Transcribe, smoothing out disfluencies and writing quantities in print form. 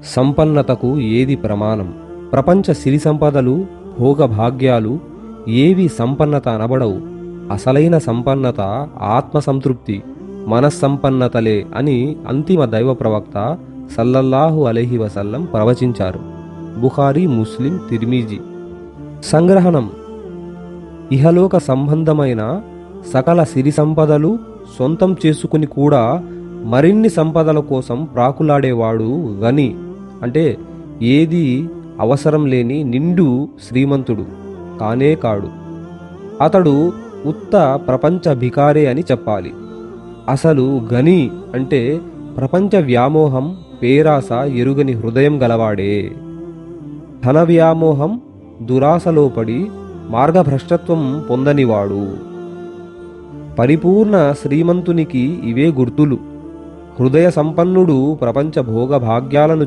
సంపన్నతకు ఏది ప్రమాణం? ప్రపంచ సిరి సంపదలు, భోగభాగ్యాలు ఏవి సంపన్నత అనబడవు. అసలైన సంపన్నత ఆత్మసంతృప్తి, మనస్సంపన్నతలే అని అంతిమ దైవ ప్రవక్త సల్లల్లాహు అలైహి వసల్లం ప్రవచించారు. బుఖారీ, ముస్లిం, తిర్మిజీ. సంగ్రహణం: ఇహలోక సంబంధమైన సకల సిరి సంపదలు సొంతం చేసుకుని కూడా మరిన్ని సంపదల కోసం ప్రాకులాడేవాడు గని, అంటే ఏది అవసరం లేని నిండు శ్రీమంతుడు కానే కాడు. అతడు ఉత్త ప్రపంచ భికారే అని చెప్పాలి. అసలు గని అంటే ప్రపంచ వ్యామోహం, పేరాస ఎరుగని హృదయం గలవాడే. ధన వ్యామోహం, దురాశలో పడి మార్గభ్రష్టత్వం పొందనివాడు. పరిపూర్ణ శ్రీమంతునికి ఇవే గుర్తులు. హృదయ సంపన్నుడు ప్రపంచ భోగభాగ్యాలను